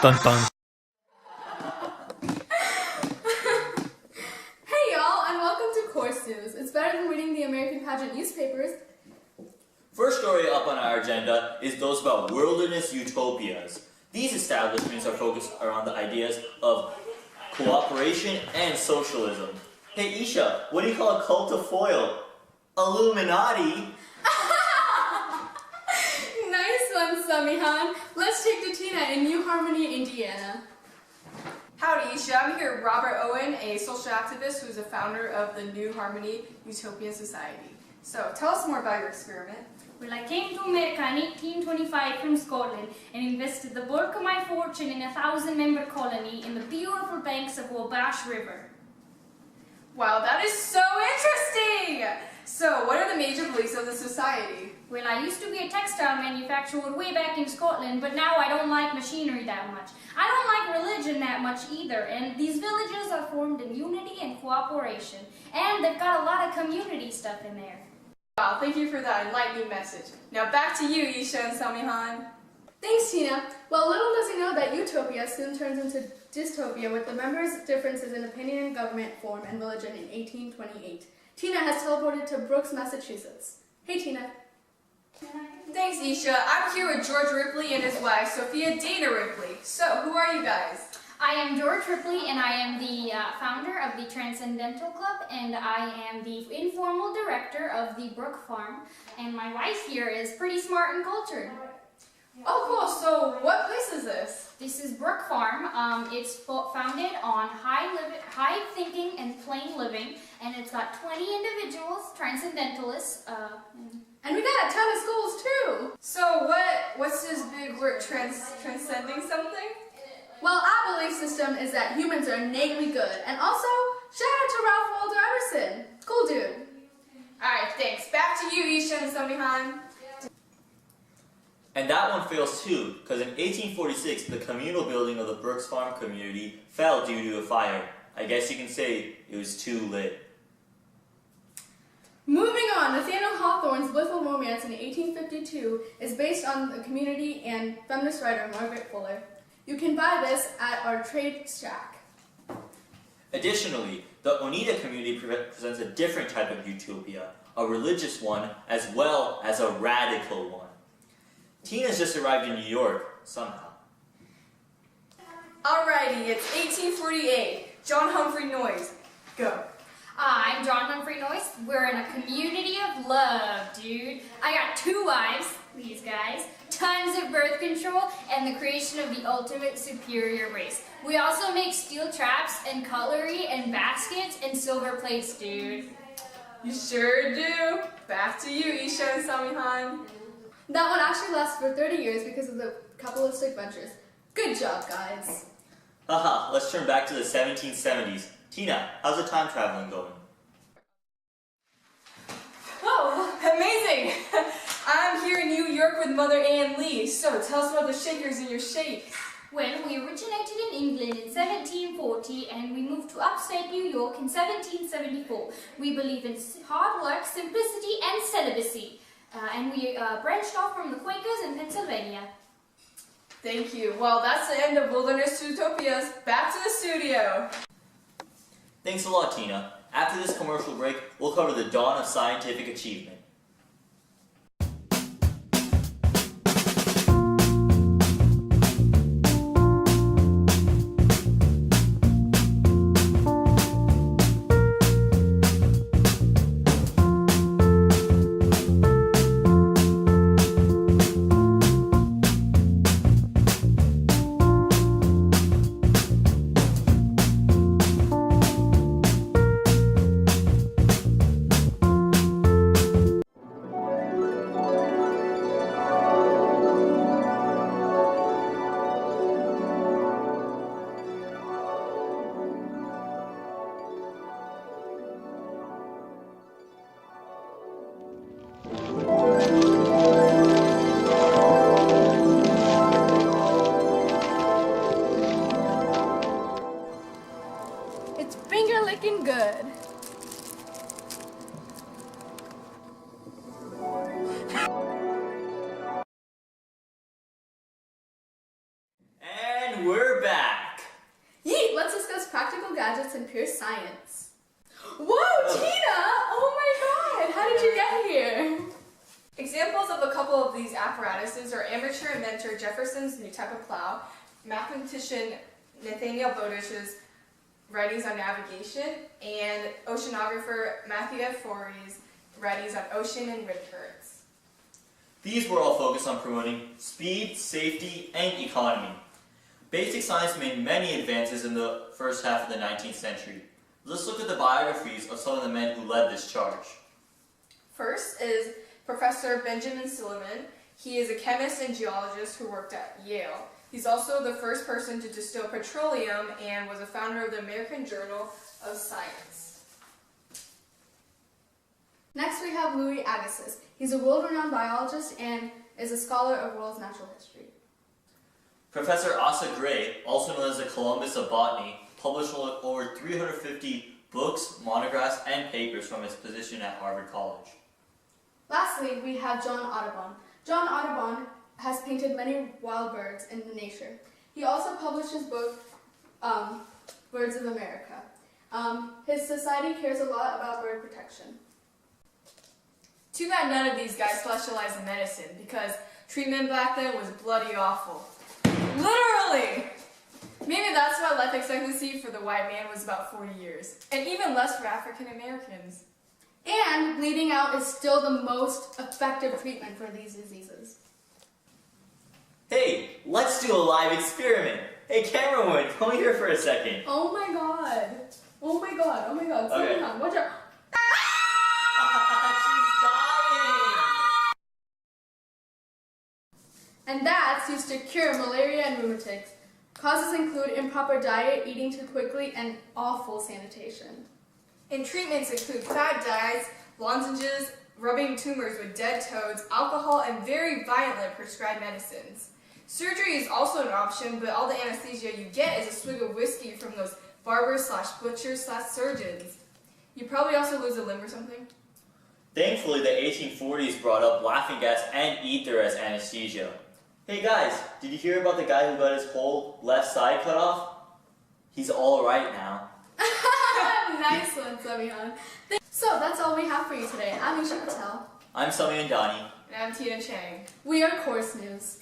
Dun dun. Hey y'all, and welcome to Course News. It's better than reading the American pageant newspapers. First story up on our agenda is those about wilderness utopias. These establishments are focused around the ideas of cooperation and socialism. Hey Esha, what do you call a cult of foil? Illuminati? Nice one, Samihan. Let's take to Tina in New Harmony, Indiana. Howdy, Esha. I'm here with Robert Owen, a social activist who's a founder of the New Harmony Utopian Society. So, tell us more about your experiment. Well, I came to America in 1825 from Scotland and invested the bulk of my fortune in a 1,000-member colony in the beautiful banks of Wabash River. Wow, that is so interesting! So, what are the major beliefs of the society? Well, I used to be a textile manufacturer way back in Scotland, but now I don't like machinery that much. I don't like religion that much either, and these villages are formed in unity and cooperation, and they've got a lot of community stuff in there. Wow, thank you for that enlightening message. Now back to you, Esha and Samihan. Thanks, Tina. Well, little does he know that Utopia soon turns into dystopia with the members' differences in opinion, government form, and religion in 1828. Tina has teleported to Brooks, Massachusetts. Hey, Tina. Thanks, Esha. I'm here with George Ripley and his wife, Sophia Dana Ripley. So, who are you guys? I am George Ripley, and I am the founder of the Transcendental Club, and I am the informal director of the Brook Farm, and my wife here is pretty smart and cultured. Oh, cool. So, what place is this? This is Brook Farm. It's founded on high thinking and plain living, and it's got 20 individuals, transcendentalists. And we got a ton of schools, too. So, what's this big word, transcending something? Well, our belief system is that humans are innately good. And also, shout out to Ralph Waldo Emerson. Cool dude. Alright, thanks. Back to you, Esha and Samihan. And that one fails too, because in 1846, the communal building of the Brooks Farm community fell due to a fire. I guess you can say it was too lit. Moving on, Nathaniel Hawthorne's Blissful Romance in 1852 is based on the community and feminist writer Margaret Fuller. You can buy this at our trade shack. Additionally, the Oneida community presents a different type of utopia, a religious one as well as a radical one. Tina's just arrived in New York, somehow. Alrighty, it's 1848. John Humphrey Noyes. Go. I'm John Humphrey Noyes. We're in a community of love, dude. I got 2 wives, these guys, tons of birth control, and the creation of the ultimate superior race. We also make steel traps and cutlery and baskets and silver plates, dude. You sure do. Back to you, Esha and Samihan. That one actually lasts for 30 years because of the capitalistic ventures. Good job, guys. Haha, let's turn back to the 1770s. Tina, how's the time traveling going? Oh, amazing! I'm here in New York with Mother Ann Lee. So, tell us about the shakers in your shake. Well, we originated in England in 1740 and we moved to upstate New York in 1774. We believe in hard work, simplicity, and celibacy. And we branched off from the Quakers in Pennsylvania. Thank you. Well, that's the end of Wilderness Utopias. Back to the studio. Thanks a lot, Tina. After this commercial break, we'll cover the dawn of scientific achievement. pure science. Whoa, Tina! Oh my god, how did you get here? Examples of a couple of these apparatuses are amateur inventor Jefferson's new type of plow, mathematician Nathaniel Bowdish's writings on navigation, and oceanographer Matthew F. Forey's writings on ocean and wind currents. These were all focused on promoting speed, safety, and economy. Basic science made many advances in the first half of the 19th century. Let's look at the biographies of some of the men who led this charge. First is Professor Benjamin Silliman. He is a chemist and geologist who worked at Yale. He's also the first person to distill petroleum and was a founder of the American Journal of Science. Next we have Louis Agassiz. He's a world-renowned biologist and is a scholar of world's natural history. Professor Asa Gray, also known as the Columbus of Botany, published over 350 books, monographs, and papers from his position at Harvard College. Lastly, we have John Audubon. John Audubon has painted many wild birds in the nature. He also published his book, Birds of America. His society cares a lot about bird protection. Too bad none of these guys specialized in medicine, because treatment back then was bloody awful. Literally! Maybe that's why life expectancy for the white man was about 40 years, and even less for African Americans. And bleeding out is still the most effective treatment for these diseases. Hey, let's do a live experiment. Hey, camera woman, come here for a second. Oh my god. Oh my god. Oh my god. Okay. Samihan, watch out. She's dying! And that's used to cure malaria and rheumatics. Causes include improper diet, eating too quickly, and awful sanitation. And treatments include fad dyes, lozenges, rubbing tumors with dead toads, alcohol, and very violent prescribed medicines. Surgery is also an option, but all the anesthesia you get is a swig of whiskey from those barbers/butchers/surgeons. You probably also lose a limb or something. Thankfully, the 1840s brought up laughing gas and ether as anesthesia. Hey guys, did you hear about the guy who got his whole left side cut off? He's alright now. Nice one, Samihan. So that's all we have for you today. I'm Esha Patel. I'm Samihan Dani. And I'm Tina Chang. We are Course News.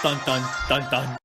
Dun dun dun dun.